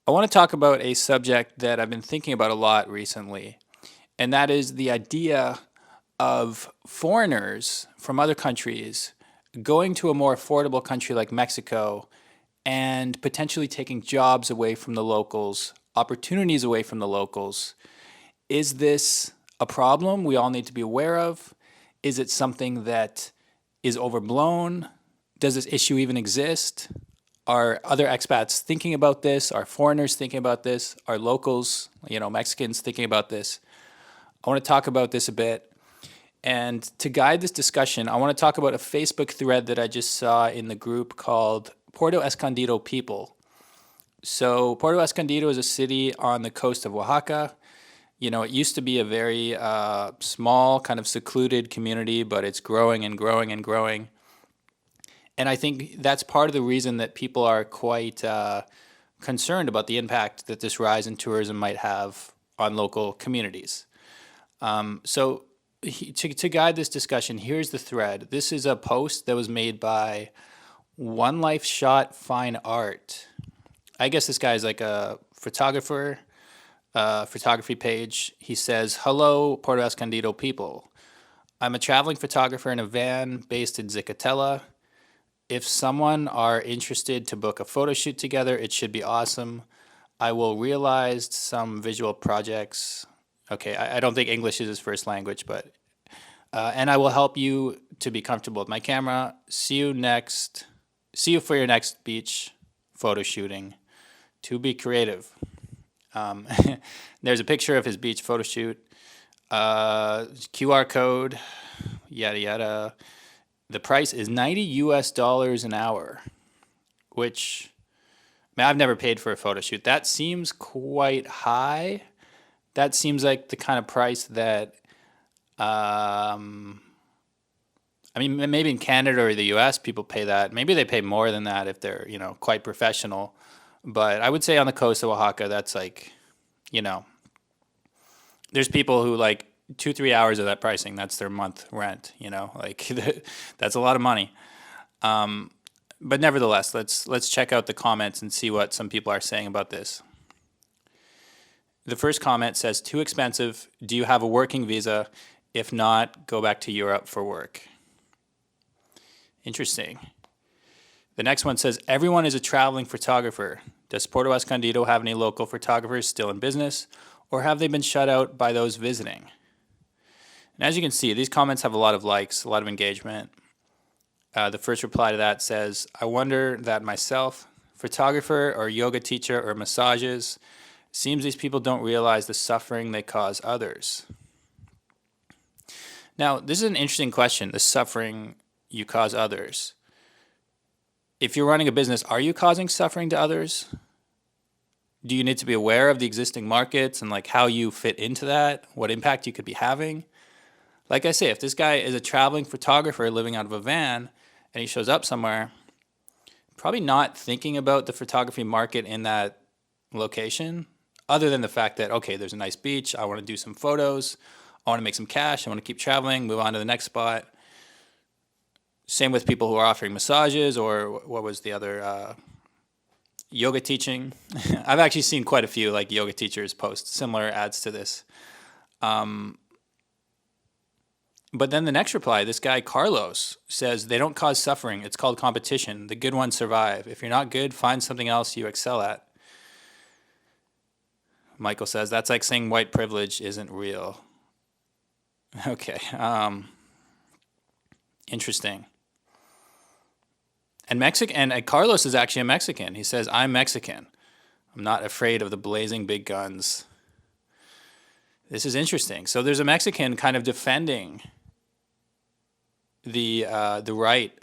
I want to talk about a subject that I've been thinking about a lot recently, and that is the idea of foreigners from other countries going to a more affordable country like Mexico and potentially taking jobs away from the locals, opportunities away from the locals. Is this a problem we all need to be aware of? Is it something that is overblown? Does this issue even exist? Are other expats thinking about this? Are foreigners thinking about this? Are locals, Mexicans thinking about this? I want to talk about this a bit. And to guide this discussion, I want to talk about a Facebook thread that I just saw in the group called Puerto Escondido People. So Puerto Escondido is a city on the coast of Oaxaca. It used to be a very small, kind of secluded community, but it's growing and growing and growing. And I think that's part of the reason that people are quite concerned about the impact that this rise in tourism might have on local communities. To guide this discussion, here's the thread. This is a post that was made by One Life Shot Fine Art. I guess this guy is like a photographer, photography page. He says, "Hello, Puerto Escondido people. I'm a traveling photographer in a van based in Zicatela. If someone are interested to book a photo shoot together, it should be awesome. I will realize some visual projects." Okay, I don't think English is his first language, but and I will help you to be comfortable with my camera. See you for your next beach photo shooting. To be creative. There's a picture of his beach photo shoot. QR code, yada yada. The price is $90 an hour, which, I've never paid for a photo shoot. That seems quite high. That seems like the kind of price that, maybe in Canada or the US, people pay that. Maybe they pay more than that if they're, quite professional. But I would say on the coast of Oaxaca, that's like, there's people who like 2-3 hours of that pricing, that's their month rent, that's a lot of money. But nevertheless, let's check out the comments and see what some people are saying about this. The first comment says, "Too expensive. Do you have a working visa? If not, go back to Europe for work." Interesting. The next one says, "Everyone is a traveling photographer. Does Puerto Escondido have any local photographers still in business, or have they been shut out by those visiting?" And as you can see, these comments have a lot of likes, a lot of engagement. The first reply to that says, "I wonder that myself, photographer or yoga teacher or massages, seems these people don't realize the suffering they cause others." Now, this is an interesting question, the suffering you cause others. If you're running a business, are you causing suffering to others? Do you need to be aware of the existing markets and like how you fit into that, what impact you could be having? Like I say, if this guy is a traveling photographer living out of a van and he shows up somewhere, probably not thinking about the photography market in that location, other than the fact that, okay, there's a nice beach, I want to do some photos, I want to make some cash, I want to keep traveling, move on to the next spot. Same with people who are offering massages, or what was the other, yoga teaching. I've actually seen quite a few like yoga teachers post similar ads to this. But then the next reply, this guy Carlos says, "They don't cause suffering. It's called competition. The good ones survive. If you're not good, find something else you excel at." Michael says, "That's like saying white privilege isn't real." Okay. Interesting. And Carlos is actually a Mexican. He says, "I'm Mexican. I'm not afraid of the blazing big guns." This is interesting. So there's a Mexican kind of defending the right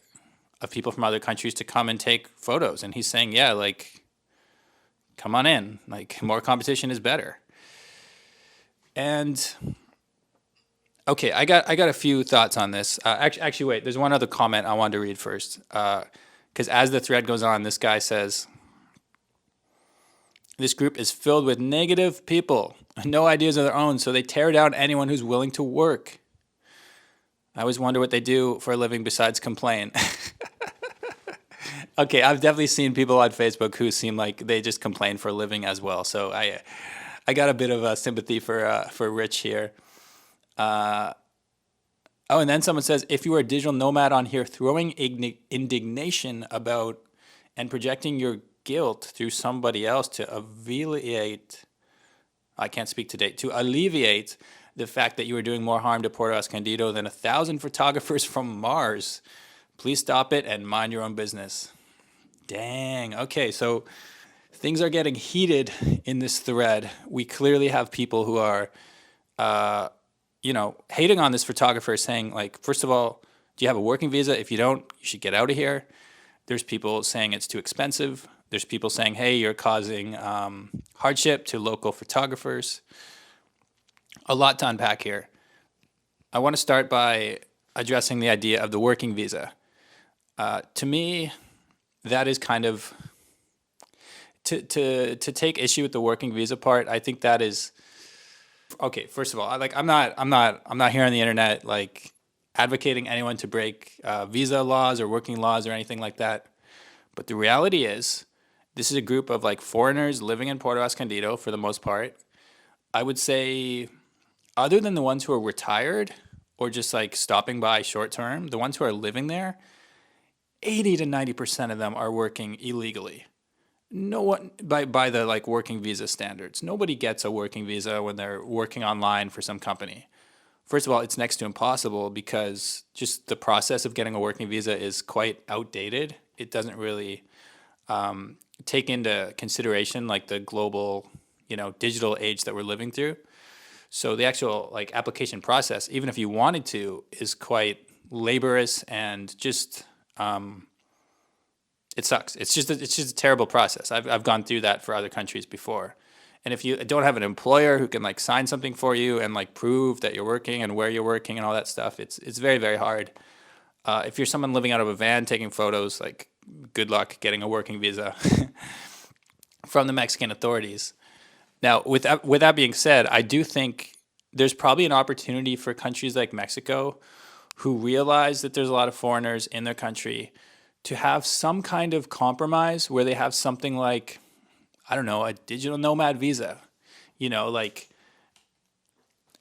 of people from other countries to come and take photos, and he's saying, "Yeah, like, come on in. Like, more competition is better." And okay, I got a few thoughts on this. Actually, wait. There's one other comment I wanted to read first, because as the thread goes on, this guy says, "This group is filled with negative people, no ideas of their own, so they tear down anyone who's willing to work. I always wonder what they do for a living besides complain." Okay, I've definitely seen people on Facebook who seem like they just complain for a living as well. So I got a bit of sympathy for Rich here. Uh, oh, and then someone says, if you were a digital nomad on here, throwing indignation about and projecting your guilt through somebody else to alleviate, I can't speak today, to alleviate the fact that you are doing more harm to Puerto Escondido than 1,000 photographers from Mars. Please stop it and mind your own business. Dang. Okay, so things are getting heated in this thread. We clearly have people who are, hating on this photographer, saying, like, first of all, do you have a working visa? If you don't, you should get out of here. There's people saying it's too expensive. There's people saying, hey, you're causing hardship to local photographers. A lot to unpack here. I want to start by addressing the idea of the working visa. To me, that is kind of to take issue with the working visa part. I think that is okay. First of all, I'm not here on the internet like advocating anyone to break visa laws or working laws or anything like that. But the reality is, this is a group of like foreigners living in Puerto Escondido for the most part. I would say, other than the ones who are retired or just like stopping by short term, the ones who are living there, 80 to 90% of them are working illegally. No one by the like working visa standards. Nobody gets a working visa when they're working online for some company. First of all, it's next to impossible because just the process of getting a working visa is quite outdated. It doesn't really take into consideration like the global, digital age that we're living through. So the actual like application process, even if you wanted to, is quite laborious and just it sucks. It's just a terrible process. I've gone through that for other countries before. And if you don't have an employer who can like sign something for you and like prove that you're working and where you're working and all that stuff, it's very, very hard. If you're someone living out of a van taking photos, like good luck getting a working visa from the Mexican authorities. Now, with that being said, I do think there's probably an opportunity for countries like Mexico who realize that there's a lot of foreigners in their country to have some kind of compromise where they have something like, I don't know, a digital nomad visa. Like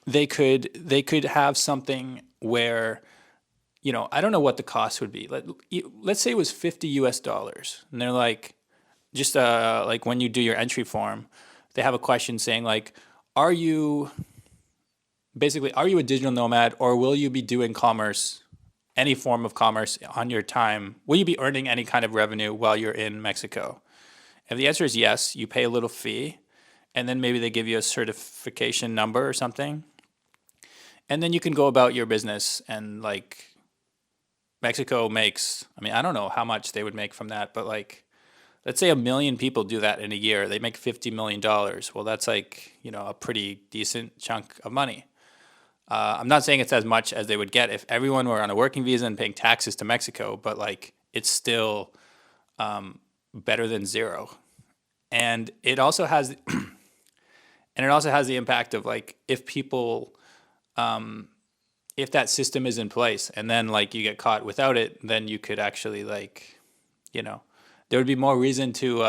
they could have something where, I don't know what the cost would be. Let's say it was $50 and they're like, just like when you do your entry form, they have a question saying like, are you a digital nomad or will you be doing commerce, any form of commerce on your time? Will you be earning any kind of revenue while you're in Mexico? If the answer is yes, you pay a little fee and then maybe they give you a certification number or something. And then you can go about your business and like Mexico makes, I don't know how much they would make from that, but like, let's say 1 million people do that in a year. They make $50 million. Well, that's like, a pretty decent chunk of money. I'm not saying it's as much as they would get if everyone were on a working visa and paying taxes to Mexico, but like it's still better than zero. And it also has the impact of like if people if that system is in place and then like you get caught without it, then you could actually like, there would be more reason to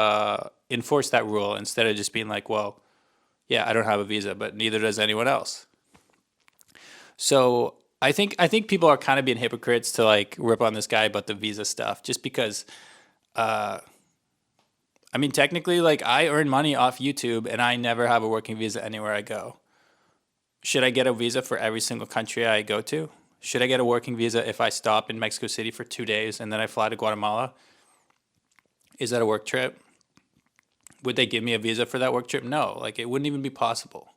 enforce that rule instead of just being like, well, yeah, I don't have a visa, but neither does anyone else. So I think people are kind of being hypocrites to like rip on this guy about the visa stuff, just because. Technically, like I earn money off YouTube, and I never have a working visa anywhere I go. Should I get a visa for every single country I go to? Should I get a working visa if I stop in Mexico City for 2 days and then I fly to Guatemala? Is that a work trip? Would they give me a visa for that work trip? No, like it wouldn't even be possible.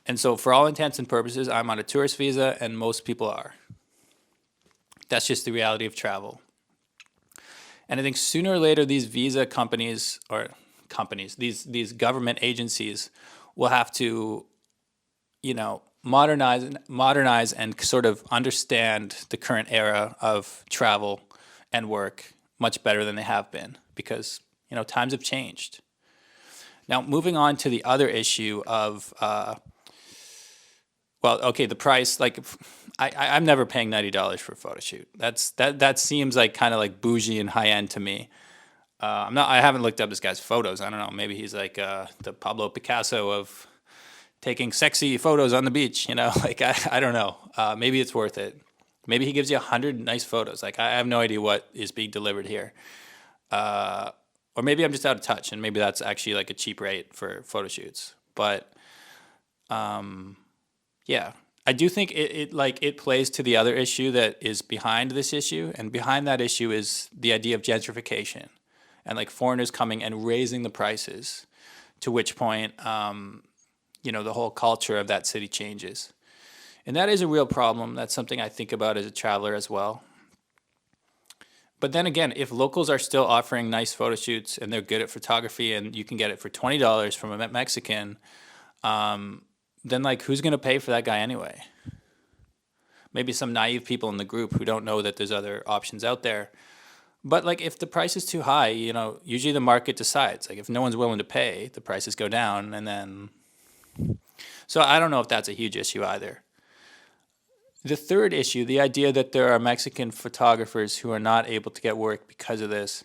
And so for all intents and purposes, I'm on a tourist visa and most people are. That's just the reality of travel. And I think sooner or later, these visa companies, these government agencies will have to, modernize and sort of understand the current era of travel and work much better than they have been because, times have changed. Now, moving on to the other issue of, the price, like, I'm never paying $90 for a photo shoot. That seems like kind of like bougie and high end to me. I'm not. I haven't looked up this guy's photos. I don't know. Maybe he's like the Pablo Picasso of taking sexy photos on the beach. Like I don't know. Maybe it's worth it. Maybe he gives you 100 nice photos. Like I have no idea what is being delivered here. Or maybe I'm just out of touch, and maybe that's actually like a cheap rate for photo shoots. But yeah, I do think it plays to the other issue that is behind this issue, and behind that issue is the idea of gentrification, and like foreigners coming and raising the prices, to which point the whole culture of that city changes, and that is a real problem. That's something I think about as a traveler as well. But then again, if locals are still offering nice photo shoots and they're good at photography, and you can get it for $20 from a Mexican, then like who's gonna pay for that guy anyway? Maybe some naive people in the group who don't know that there's other options out there. But like if the price is too high, usually the market decides. Like if no one's willing to pay, the prices go down, and then. So I don't know if that's a huge issue either. The third issue, the idea that there are Mexican photographers who are not able to get work because of this,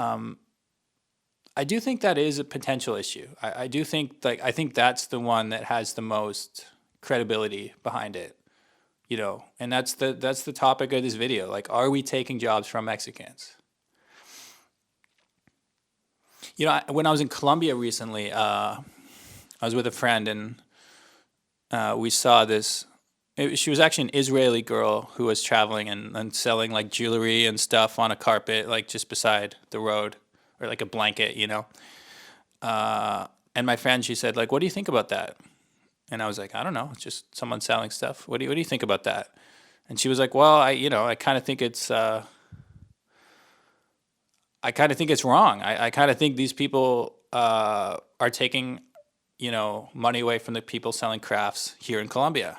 I do think that is a potential issue. I do think I think that's the one that has the most credibility behind it, and that's the topic of this video. Like, are we taking jobs from Mexicans? When I was in Colombia recently, I was with a friend, and we saw this. She was actually an Israeli girl who was traveling and selling like jewelry and stuff on a carpet, like just beside the road, or like a blanket, And my friend, she said, like, what do you think about that? And I was like, I don't know, it's just someone selling stuff. What do you think about that? And she was like, well, I kind of think it's wrong. I kind of think these people are taking, money away from the people selling crafts here in Colombia.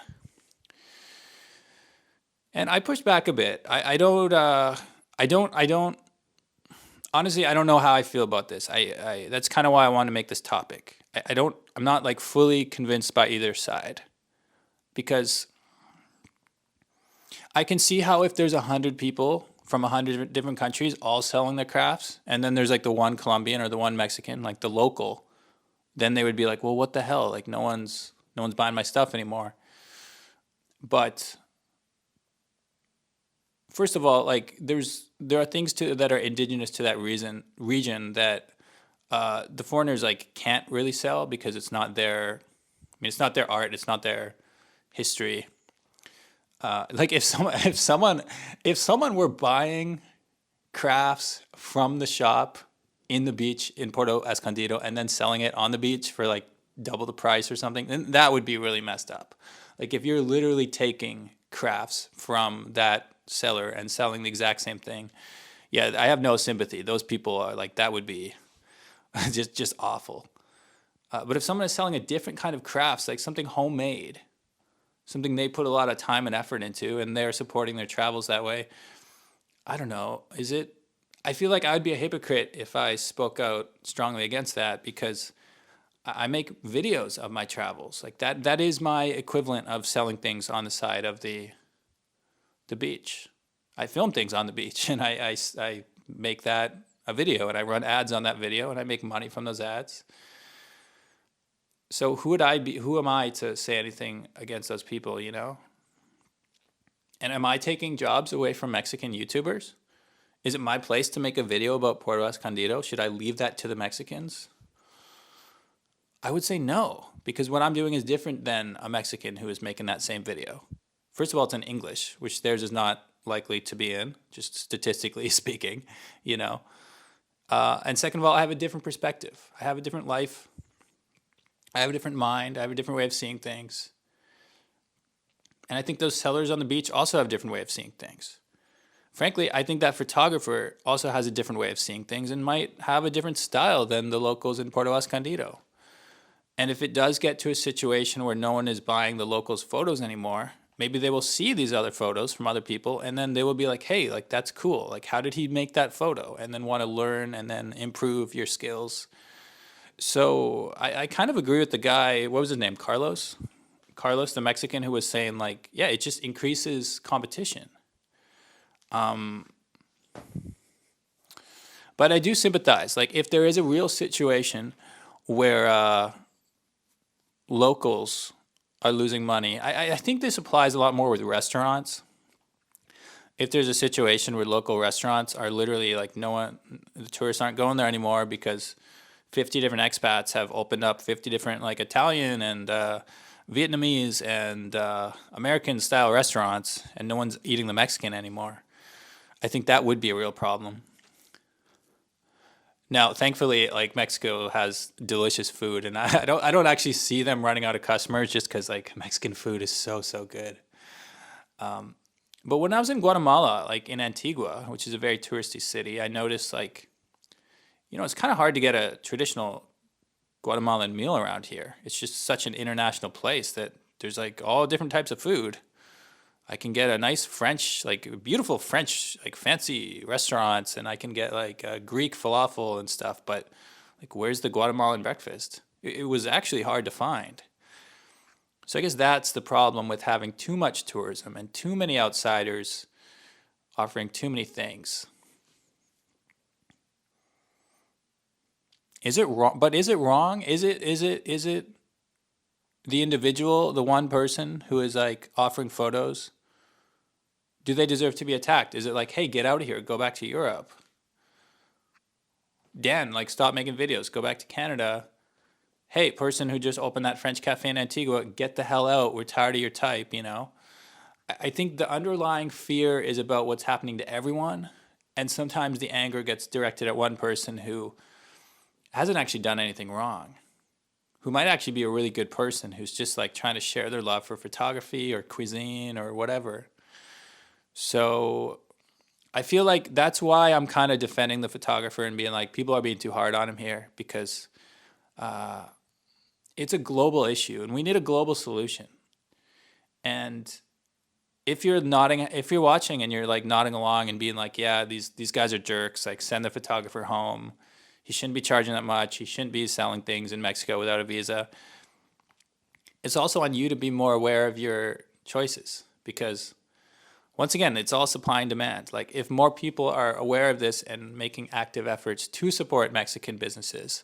And I pushed back a bit. I don't honestly, I don't know how I feel about this. That's kind of why I want to make this topic. I'm not like fully convinced by either side, because I can see how if there's 100 people from 100 different countries all selling their crafts, and then there's like the one Colombian or the one Mexican, like the local, then they would be like, well, what the hell? Like no one's buying my stuff anymore. But first of all, like there are things that are indigenous to that region that the foreigners like can't really sell because it's not their. I mean, it's not their art. It's not their history. Like if someone were buying crafts from the shop in the beach in Puerto Escondido and then selling it on the beach for like double the price or something, then that would be really messed up. Like if you're literally taking crafts from that seller and selling the exact same thing, yeah, I have no sympathy. Those people are like, that would be just awful. But if someone is selling a different kind of crafts, like something homemade, something they put a lot of time and effort into, and they're supporting their travels that way, I don't know. I feel like I would be a hypocrite if I spoke out strongly against that, because I make videos of my travels. Like that is my equivalent of selling things on the side of the beach. I film things on the beach, and I make that a video, and I run ads on that video, and I make money from those ads. So who am I to say anything against those people, And am I taking jobs away from Mexican YouTubers? Is it my place to make a video about Puerto Escondido? Should I leave that to the Mexicans? I would say no, because what I'm doing is different than a Mexican who is making that same video. First of all, it's in English, which theirs is not likely to be in, just statistically speaking, And second of all, I have a different perspective. I have a different life. I have a different mind. I have a different way of seeing things. And I think those sellers on the beach also have a different way of seeing things. Frankly, I think that photographer also has a different way of seeing things and might have a different style than the locals in Puerto Escondido. And if it does get to a situation where no one is buying the locals' photos anymore, maybe they will see these other photos from other people, and then they will be like, hey, like that's cool. Like, how did he make that photo? And then want to learn and then improve your skills. So I kind of agree with the guy. What was his name? Carlos Carlos, the Mexican, who was saying like, yeah, it just increases competition. Um, but I do sympathize. Like, if there is a real situation where locals are losing money, I think this applies a lot more with restaurants. If there's a situation where local restaurants are literally like, no one, the tourists aren't going there anymore because 50 different expats have opened up 50 different like Italian and Vietnamese and American style restaurants, and no one's eating the Mexican anymore. I think that would be a real problem. Now, thankfully, like Mexico has delicious food, and I don't actually see them running out of customers just because like Mexican food is so good. But when I was in Guatemala, like in Antigua, which is a very touristy city, I noticed like, it's kind of hard to get a traditional Guatemalan meal around here. It's just such an international place that there's like all different types of food. I can get a nice French, like beautiful French, like fancy restaurants, and I can get like Greek falafel and stuff. But like, where's the Guatemalan breakfast? It was actually hard to find. So I guess that's the problem with having too much tourism and too many outsiders offering too many things. Is it wrong? But is it wrong? Is it the individual, the one person who is like offering photos? Do they deserve to be attacked? Is it like, hey, get out of here, go back to Europe? Dan, like, stop making videos, go back to Canada. Hey, person who just opened that French cafe in Antigua, get the hell out. We're tired of your type. I think the underlying fear is about what's happening to everyone. And sometimes the anger gets directed at one person who hasn't actually done anything wrong, who might actually be a really good person who's just like trying to share their love for photography or cuisine or whatever. So I feel like that's why I'm kind of defending the photographer and being like, people are being too hard on him here because it's a global issue and we need a global solution. And if you're watching and you're like nodding along and being like, yeah, these guys are jerks, like send the photographer home. He shouldn't be charging that much. He shouldn't be selling things in Mexico without a visa. It's also on you to be more aware of your choices because, once again, it's all supply and demand. Like, if more people are aware of this and making active efforts to support Mexican businesses,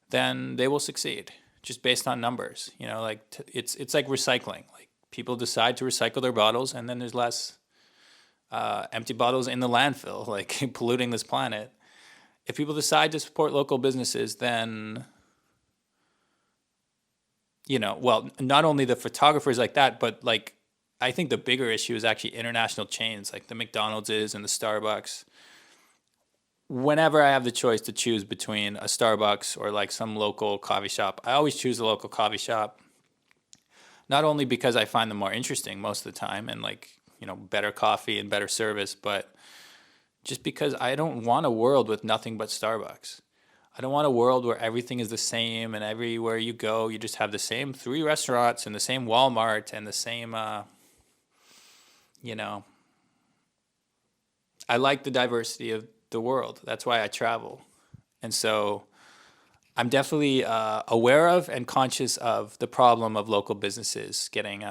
then they will succeed just based on numbers. It's like recycling. Like, people decide to recycle their bottles, and then there's less empty bottles in the landfill, like polluting this planet. If people decide to support local businesses, then, well, not only the photographers like that, but like, I think the bigger issue is actually international chains like the McDonald's and the Starbucks. Whenever I have the choice to choose between a Starbucks or like some local coffee shop, I always choose the local coffee shop. Not only because I find them more interesting most of the time and like, better coffee and better service, but just because I don't want a world with nothing but Starbucks. I don't want a world where everything is the same and everywhere you go, you just have the same 3 restaurants and the same Walmart and the same, I like the diversity of the world. That's why I travel. And so I'm definitely aware of and conscious of the problem of local businesses getting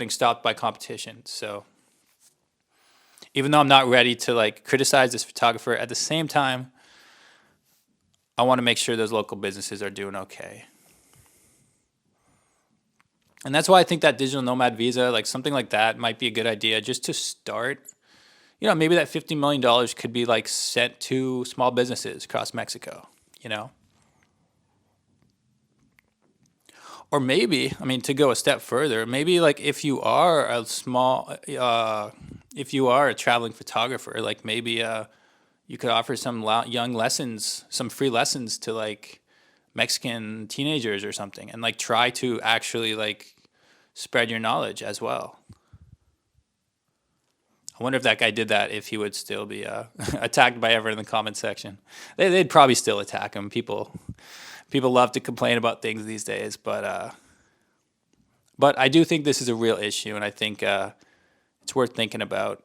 stopped by competition. So even though I'm not ready to like criticize this photographer, at the same time, I want to make sure those local businesses are doing okay. And that's why I think that digital nomad visa, like something like that, might be a good idea just to start. Maybe that $50 million could be like sent to small businesses across Mexico, you know? Or maybe, I mean, to go a step further, maybe like if you are a traveling photographer, like maybe you could offer some young lessons, some free lessons to like Mexican teenagers or something, and like try to actually like spread your knowledge as well. I wonder if that guy did that, if he would still be attacked by everyone in the comment section. They'd probably still attack him. People love to complain about things these days, but I do think this is a real issue, and I think it's worth thinking about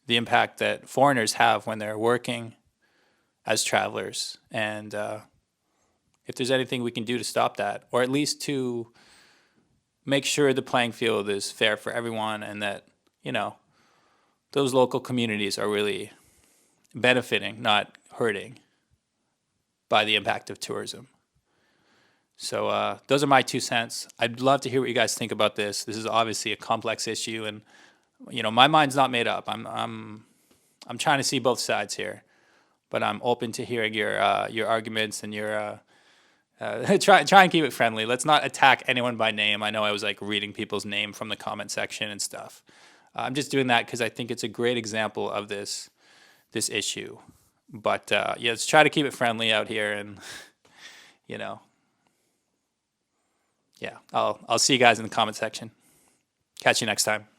the impact that foreigners have when they're working as travelers, and if there's anything we can do to stop that, or at least to make sure the playing field is fair for everyone and that, you know, those local communities are really benefiting, not hurting by the impact of tourism. So those are my 2 cents. I'd love to hear what you guys think about this. This is obviously a complex issue, and my mind's not made up. I'm trying to see both sides here, but I'm open to hearing your arguments and your try and keep it friendly. Let's not attack anyone by name. I know I was like reading people's name from the comment section and stuff. I'm just doing that because I think it's a great example of this issue. But yeah, let's try to keep it friendly out here, and you know, yeah, I'll see you guys in the comment section. Catch you next time.